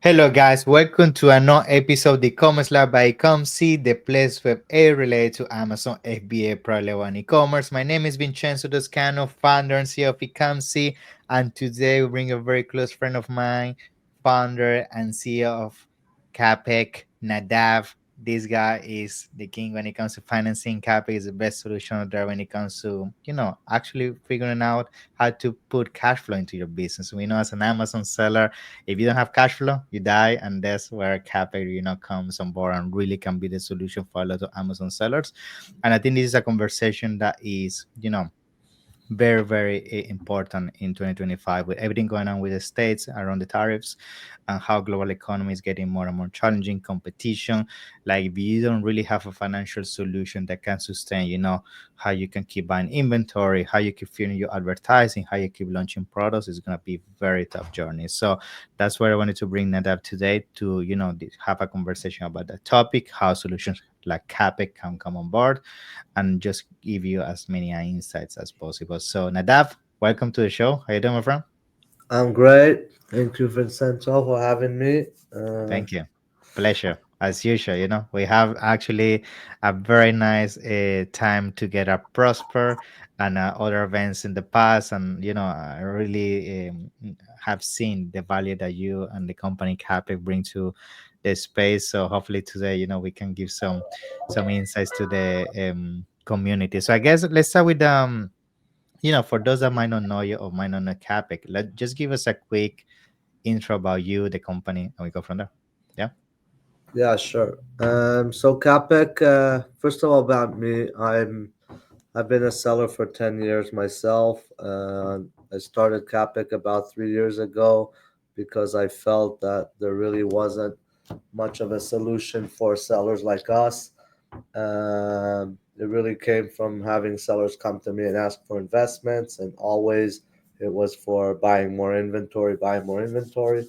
Hello, guys. Welcome to another episode of the eCommerce Lab by Ecomcy, the place where A related to Amazon FBA Pro Level and e-commerce. My name is Vincenzo Toscano, founder and CEO of Ecomcy, and today we bring a very close friend of mine, founder and CEO of CapEc, Nadav. This guy is the king when it comes to financing. CapEc is the best solution out there when it comes to, actually figuring out how to put cash flow into your business. We know as an Amazon seller, if you don't have cash flow, you die, and that's where CapEx, comes on board and really can be the solution for a lot of Amazon sellers. And I think this is a conversation that is, very very important in 2025 with everything going on with the states around the tariffs and how global economy is getting more and more challenging competition. Like if you don't really have a financial solution that can sustain, how you can keep buying inventory, how you keep feeding your advertising, how you keep launching products, is going to be very tough journey. So that's where I wanted to bring that up today to have a conversation about that topic, how solutions like CapEc can come on board and just give you as many insights as possible. So, Nadav, welcome to the show. How you doing, my friend? I'm great. Thank you, Vincenzo, for having me. Thank you. Pleasure. As usual, we have actually a very nice time together, prosper, and other events in the past. And, I really have seen the value that you and the company Capic bring to the space. So hopefully today, we can give some insights to the community. So I guess let's start with for those that might not know you or might not know Capic, just give us a quick intro about you, the company, and we go from there. Yeah. yeah, sure. So CapEc, first of all, about me, I've been a seller for 10 years myself. I started CapEc about 3 years ago because I felt that there really wasn't much of a solution for sellers like us. It really came from having sellers come to me and ask for investments, and always it was for buying more inventory, buying more inventory.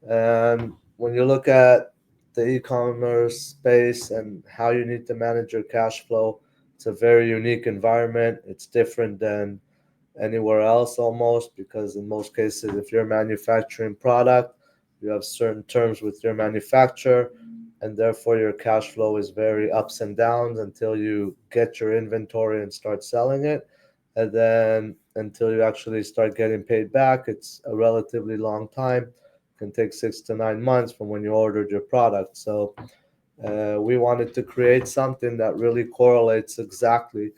And when you look at the e-commerce space and how you need to manage your cash flow, it's a very unique environment. It's different than anywhere else almost, because in most cases, if you're manufacturing product, you have certain terms with your manufacturer, and therefore your cash flow is very ups and downs until you get your inventory and start selling it. And then until you actually start getting paid back, it's a relatively long time. It can take 6 to 9 months from when you ordered your product. So we wanted to create something that really correlates exactly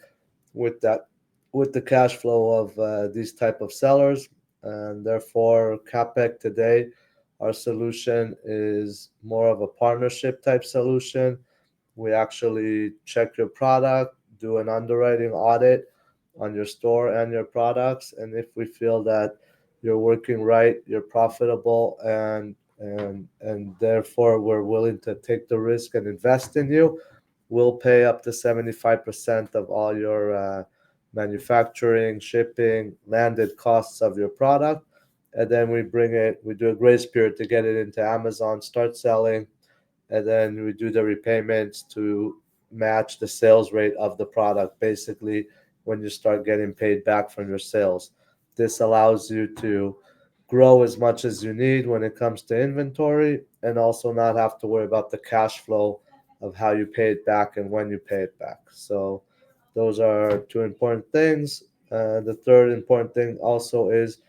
with that, with the cash flow of these type of sellers. And therefore CapEc today, our solution is more of a partnership type solution. We actually check your product, do an underwriting audit on your store and your products, and if we feel that you're working right, you're profitable, and therefore we're willing to take the risk and invest in you, we'll pay up to 75% of all your manufacturing, shipping, landed costs of your product. And then we do a grace period to get it into Amazon, start selling, and then we do the repayments to match the sales rate of the product, basically, when you start getting paid back from your sales. This allows you to grow as much as you need when it comes to inventory, and also not have to worry about the cash flow of how you pay it back and when you pay it back. So those are two important things. The third important thing also is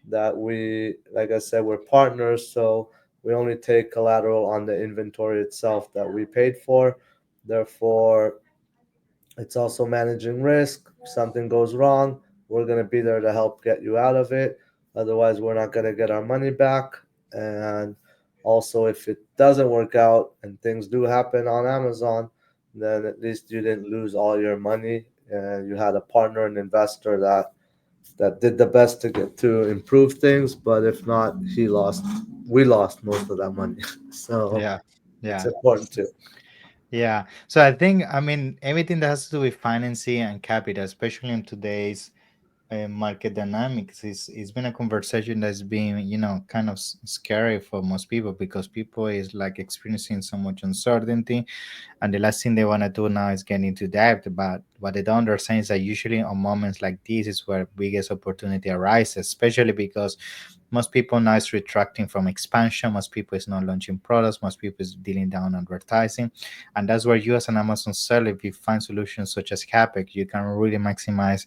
that we, like I said, we're partners, so we only take collateral on the inventory itself that we paid for. Therefore, it's also managing risk. If something goes wrong, we're going to be there to help get you out of it. Otherwise, we're not going to get our money back. And also, if it doesn't work out and things do happen on Amazon, then at least you didn't lose all your money, and you had a partner and investor that did the best to get to improve things. But if not, we lost most of that money. So Yeah. it's Yeah. important too. Yeah. So I think, I mean, everything that has to do with financing and capital, especially in today's market dynamics, it's been a conversation that's been, kind of scary for most people because people is like experiencing so much uncertainty, and the last thing they want to do now is get into debt. But what they don't understand is that usually on moments like this is where biggest opportunity arises, especially because most people now is retracting from expansion. Most people is not launching products. Most people is dealing down advertising, and that's where you as an Amazon seller, if you find solutions such as CapEc, you can really maximize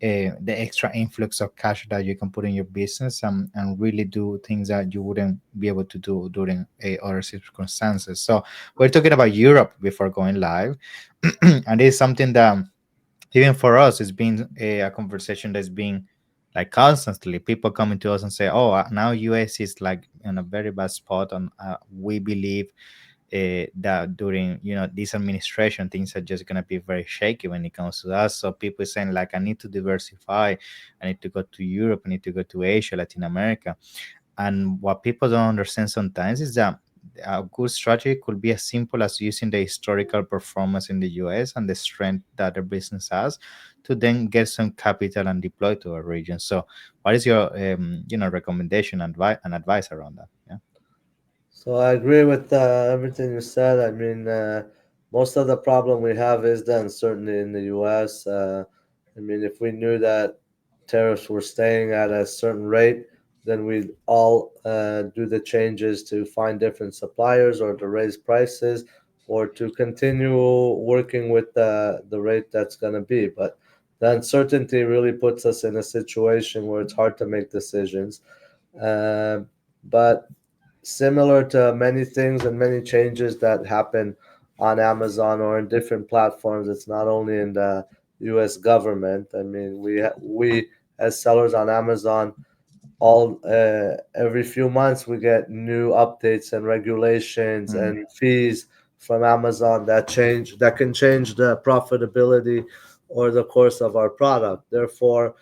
the extra influx of cash that you can put in your business, and really do things that you wouldn't be able to do during other circumstances. So we're talking about Europe before going live, and it's something that even for us it's been a conversation that's been like constantly people coming to us and say, oh, now US is like in a very bad spot, and we believe that during this administration things are just going to be very shaky when it comes to that. So people saying like, I need to diversify, I need to go to Europe, I need to go to Asia, Latin America. And what people don't understand sometimes is that a good strategy could be as simple as using the historical performance in the US and the strength that the business has to then get some capital and deploy to a region. So what is your recommendation and advice around that? Yeah. So I agree with everything you said. I mean, most of the problem we have is the uncertainty in the U.S. I mean, if we knew that tariffs were staying at a certain rate, then we'd all do the changes to find different suppliers or to raise prices or to continue working with the rate that's going to be. But the uncertainty really puts us in a situation where it's hard to make decisions. But similar to many things and many changes that happen on Amazon or in different platforms, it's not only in the U.S. government. I mean, we as sellers on Amazon, all every few months we get new updates and regulations Mm. and fees from Amazon that can change the profitability or the course of our product. Therefore,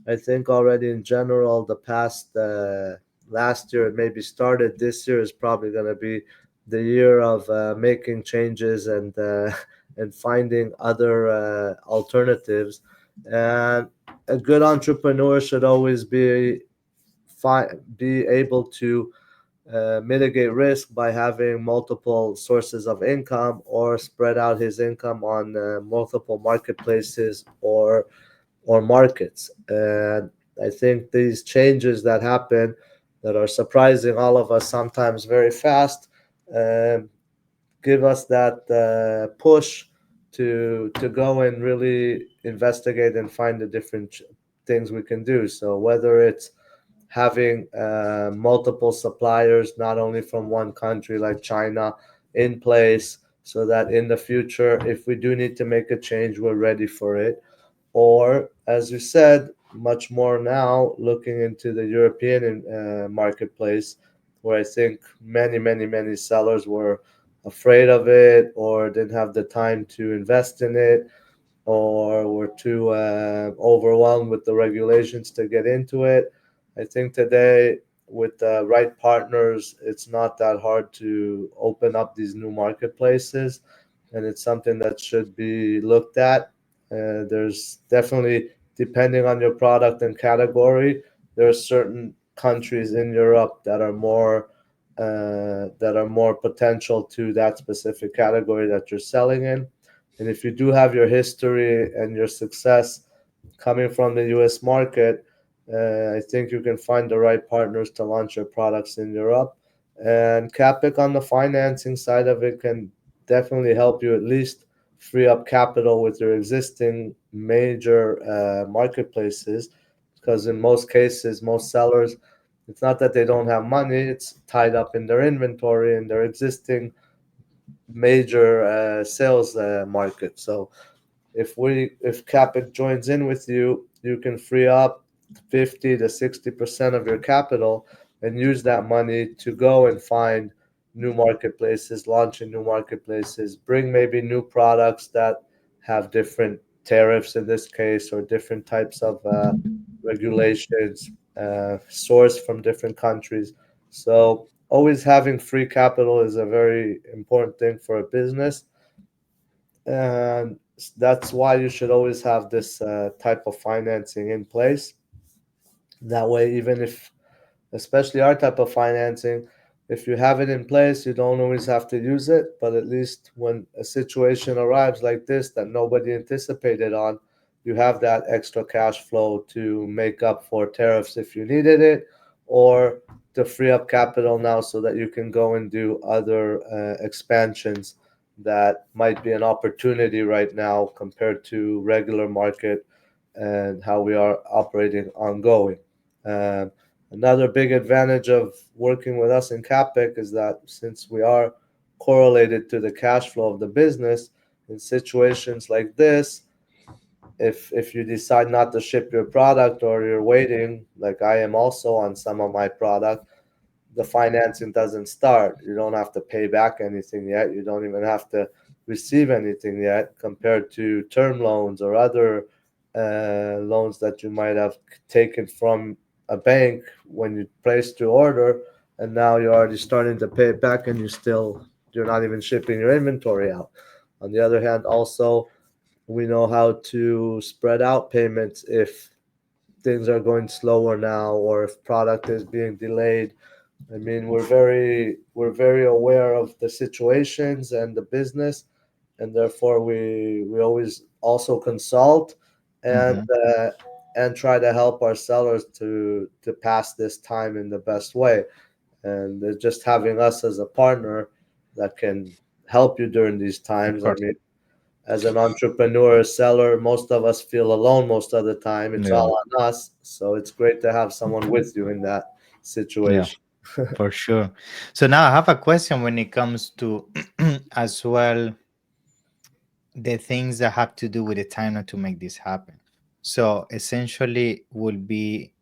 I think already in general, the past last year it maybe started. This year is probably going to be the year of making changes and finding other alternatives. And a good entrepreneur should always be able to mitigate risk by having multiple sources of income or spread out his income on multiple marketplaces or markets. And I think these changes that happen that are surprising all of us sometimes very fast um, give us that push to go and really investigate and find the different things we can do. So whether it's having multiple suppliers, not only from one country like China, in place, so that in the future, if we do need to make a change, we're ready for it. Or, as you said, much more now looking into the European marketplace, where I think many sellers were afraid of it or didn't have the time to invest in it or were too overwhelmed with the regulations to get into it. I think today, with the right partners, it's not that hard to open up these new marketplaces, and it's something that should be looked at. There's definitely, depending on your product and category, there are certain countries in Europe that are more potential to that specific category that you're selling in. And if you do have your history and your success coming from the US market, I think you can find the right partners to launch your products in Europe. And CapEc on the financing side of it can definitely help you at least free up capital with your existing major marketplaces. Because in most cases, most sellers, it's not that they don't have money, it's tied up in their inventory and their existing major sales market. So if CapEx joins in with you, you can free up 50 to 60% of your capital and use that money to go and find new marketplaces, launch in new marketplaces, bring maybe new products that have different tariffs in this case or different types of regulations, sourced from different countries. So always having free capital is a very important thing for a business, and that's why you should always have this type of financing in place. That way, even if, especially our type of financing, if you have it in place, you don't always have to use it, but at least when a situation arrives like this that nobody anticipated on, you have that extra cash flow to make up for tariffs if you needed it, or to free up capital now so that you can go and do other expansions that might be an opportunity right now compared to regular market and how we are operating ongoing. Um, Another big advantage of working with us in CapEc is that since we are correlated to the cash flow of the business, in situations like this, if you decide not to ship your product or you're waiting, like I am also on some of my product, the financing doesn't start. You don't have to pay back anything yet. You don't even have to receive anything yet compared to term loans or other loans that you might have taken from a bank when you placed your order, and now you're already starting to pay it back and you're not even shipping your inventory out. On the other hand, also we know how to spread out payments if things are going slower now or if product is being delayed. I mean, we're very aware of the situations and the business, and therefore we always also consult and Mm-hmm. uh, and try to help our sellers to pass this time in the best way. And just having us as a partner that can help you during these Of times. I course. mean, as an entrepreneur, seller, most of us feel alone most of the time. It's Yeah. all on us. So it's great to have someone with you in that Yeah. situation. For sure. So now I have a question when it comes to as well the things that have to do with the timer to make this happen. So essentially will be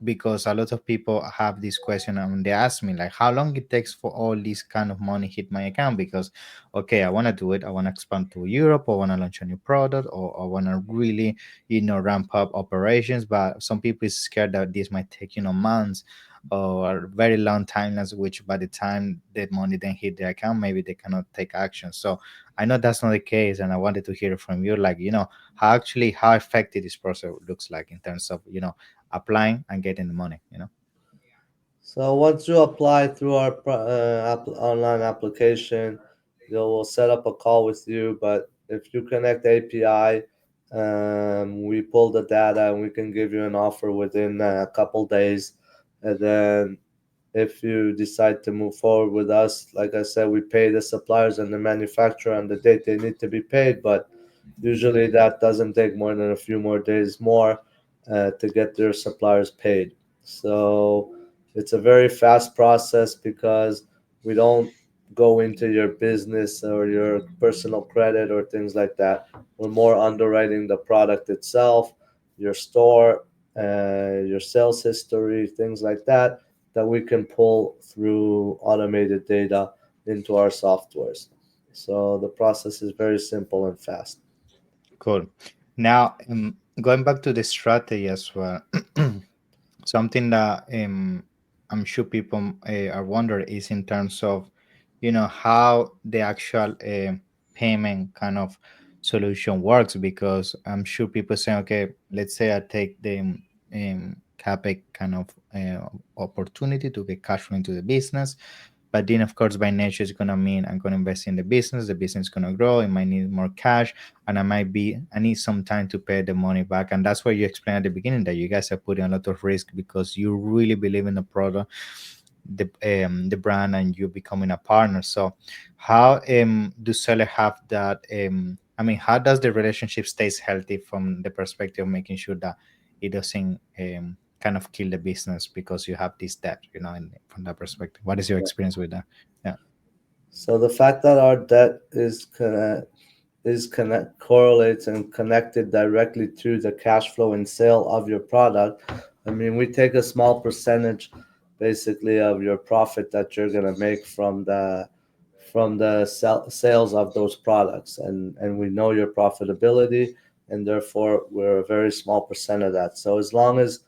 because a lot of people have this question and they ask me like how long it takes for all this kind of money hit my account because okay I want to do it, I want to expand to Europe, or want to launch a new product, or I want to really ramp up operations, but some people is scared that this might take months or very long timelines, which by the time the money then hit their account maybe they cannot take action. So I know that's not the case, and I wanted to hear from you like how effective this process looks like in terms of applying and getting the money. So once you apply through our online application, we'll set up a call with you. But if you connect API, we pull the data and we can give you an offer within a couple days. And then if you decide to move forward with us, like I said, we pay the suppliers and the manufacturer on the date they need to be paid. But usually that doesn't take more than a few more days more to get their suppliers paid. So it's a very fast process because we don't go into your business or your personal credit or things like that. We're more underwriting the product itself, your store, your sales history, things like that, that we can pull through automated data into our softwares. So the process is very simple and fast. Cool. Now, going back to the strategy as well, something that I'm sure people are wondering is in terms of, how the actual payment kind of solution works. Because I'm sure people say, okay, let's say I take the CapEx kind of opportunity to get cash flow into the business. But then, of course, by nature, it's gonna mean I'm gonna invest in the business. The business is gonna grow. It might need more cash, and I need some time to pay the money back. And that's why you explained at the beginning that you guys are putting a lot of risk because you really believe in the product, the brand, and you becoming a partner. So how do sellers have that I mean, how does the relationship stays healthy from the perspective of making sure that it doesn't kind of kill the business because you have this debt, from that perspective? What is your experience with that? Yeah. So the fact that our debt correlates and connected directly to the cash flow and sale of your product. I mean, we take a small percentage, basically, of your profit that you're gonna make from the sales of those products, and we know your profitability, and therefore we're a very small percent of that. So as long as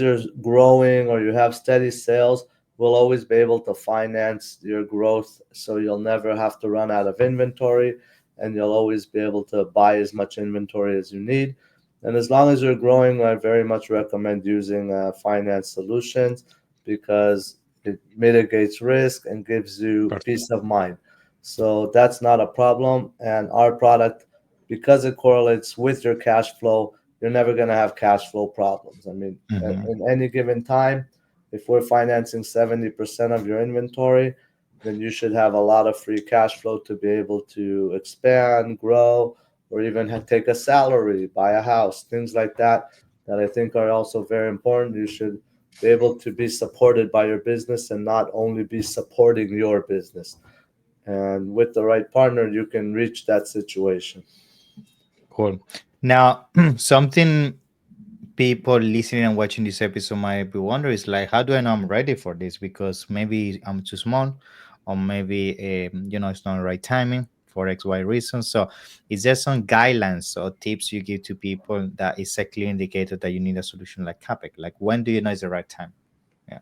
you're growing or you have steady sales, we'll always be able to finance your growth, so you'll never have to run out of inventory, and you'll always be able to buy as much inventory as you need. And as long as you're growing, I very much recommend using finance solutions because it mitigates risk and gives you Perfect. peace of mind. So that's not a problem. And our product, because it correlates with your cash flow, you're never going to have cash flow problems. I mean, Hmm. in any given time, if we're financing 70% of your inventory, then you should have a lot of free cash flow to be able to expand, grow, or even take a salary, buy a house, things like that, that I think are also very important. You should be able to be supported by your business and not only be supporting your business. And with the right partner, you can reach that situation. Cool. Now, something people listening and watching this episode might be wondering is like, how do I know I'm ready for this? Because maybe I'm too small, or maybe it's not the right timing for X, Y reasons. So, is there some guidelines or tips you give to people that is a clear indicator that you need a solution like CapEc? Like, when do you know it's the right time? Yeah.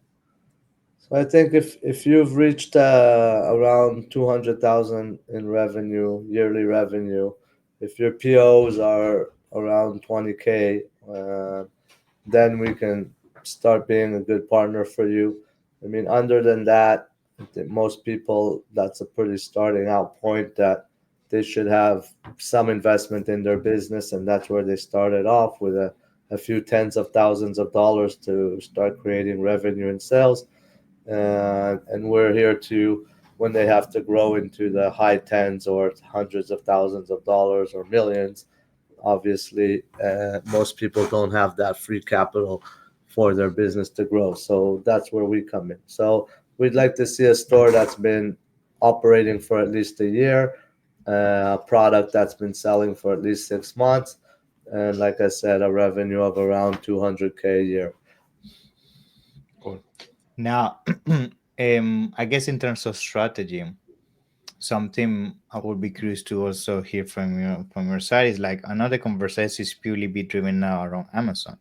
So I think if you've reached around 200,000 in revenue, yearly revenue, if your POs are around 20K, then we can start being a good partner for you. I mean, other than that, I think most people, that's a pretty starting out point that they should have some investment in their business, and that's where they started off with a few tens of thousands of dollars to start creating revenue and sales. And we're here to, when they have to grow into the high tens or hundreds of thousands of dollars or millions, obviously most people don't have that free capital for their business to grow, so that's where we come in. So we'd like to see a store that's been operating for at least a year, a product that's been selling for at least 6 months, and like I said, a revenue of around 200K a year. Cool. Now, I guess in terms of strategy, something I would be curious to also hear from your side is like another conversation is purely be driven now around Amazon.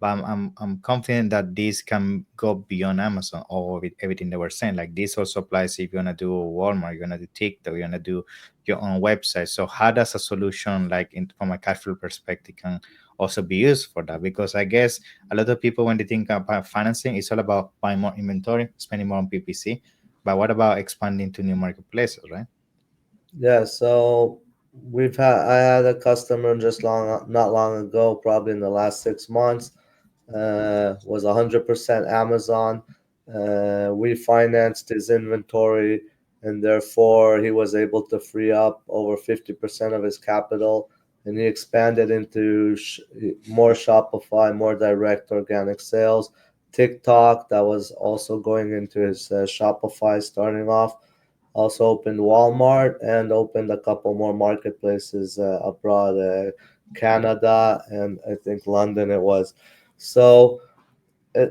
But I'm confident that this can go beyond Amazon or with everything that we're saying. Like this also applies if you wanna do Walmart, you're gonna do TikTok, you're gonna do your own website. So how does a solution like from a cash flow perspective can also be used for that? Because I guess a lot of people when they think about financing, it's all about buying more inventory, spending more on PPC. But what about expanding to new marketplaces, right? Yeah, so I had a customer just not long ago, probably in the last 6 months, was 100% Amazon. We financed his inventory, and therefore he was able to free up over 50% of his capital. And he expanded into more Shopify, more direct organic sales. TikTok, that was also going into his Shopify starting off. Also opened Walmart and opened a couple more marketplaces abroad, Canada, and I think London it was. So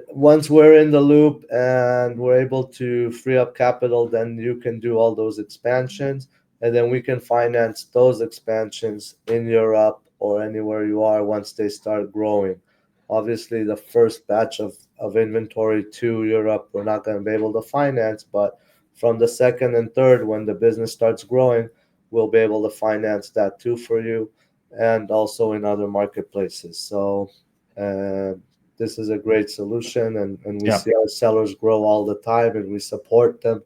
once we're in the loop and we're able to free up capital, then you can do all those expansions, and then we can finance those expansions in Europe or anywhere you are once they start growing. Obviously, the first batch of inventory to Europe, we're not going to be able to finance, but from the second and third, when the business starts growing, we'll be able to finance that too for you, and also in other marketplaces. So, uh, this is a great solution, and we Yeah. see our sellers grow all the time, and we support them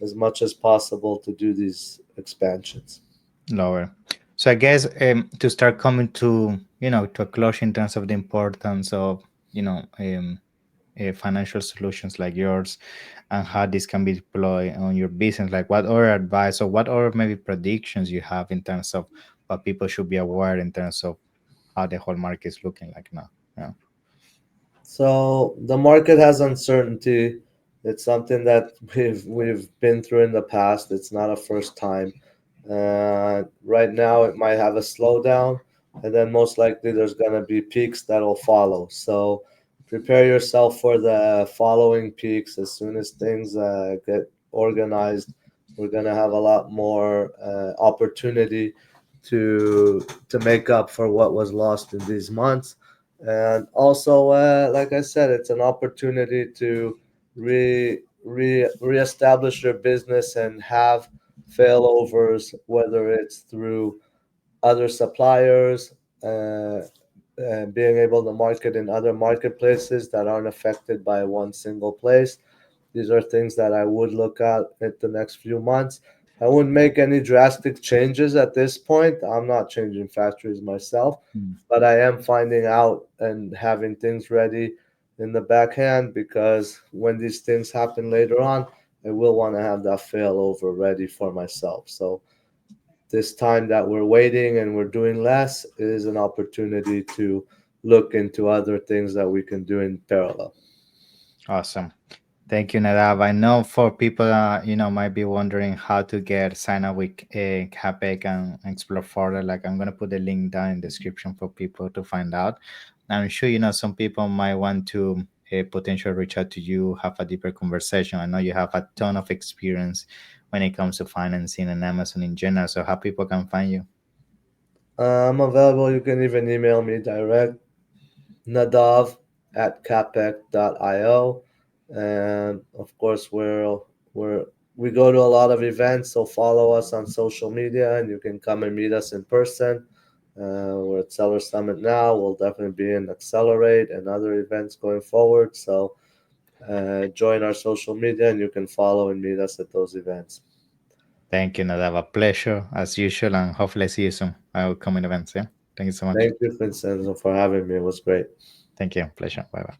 as much as possible to do these expansions. Lower. So I guess to start coming to to a close in terms of the importance of financial solutions like yours and how this can be deployed on your business. Like what other advice or what other maybe predictions you have in terms of what people should be aware in terms of how the whole market is looking like now. Yeah. So the market has uncertainty. It's something that we've been through in the past. It's not a first time. Right now, it might have a slowdown, and then most likely there's going to be peaks that'll follow. So prepare yourself for the following peaks. As soon as things get organized, we're going to have a lot more opportunity to make up for what was lost in these months. And also, like I said, it's an opportunity to reestablish your business and have failovers, whether it's through other suppliers, and being able to market in other marketplaces that aren't affected by one single place, These are things that I would look at the next few months. I wouldn't make any drastic changes at this point. I'm not changing factories myself, Mm. but I am finding out and having things ready in the backhand because when these things happen later on, I will want to have that failover ready for myself. So this time that we're waiting and we're doing less is an opportunity to look into other things that we can do in parallel. Awesome. Thank you, Nadav. I know for people, might be wondering how to get sign up with CapEc and explore further. Like, I'm gonna put the link down in the description for people to find out. I'm sure some people might want to potentially reach out to you, have a deeper conversation. I know you have a ton of experience when it comes to financing and Amazon in general. So, how people can find you? I'm available. You can even email me direct, nadav at capec.io. And of course, we go to a lot of events, so follow us on social media and you can come and meet us in person. We're at Seller Summit now. We'll definitely be in Accelerate and other events going forward. So join our social media and you can follow and meet us at those events. Thank you, Nadav. A pleasure as usual, and hopefully see you soon. I will come in events. Yeah. Thank you so much. Thank you, Vincenzo, for having me. It was great. Thank you. Pleasure. Bye bye.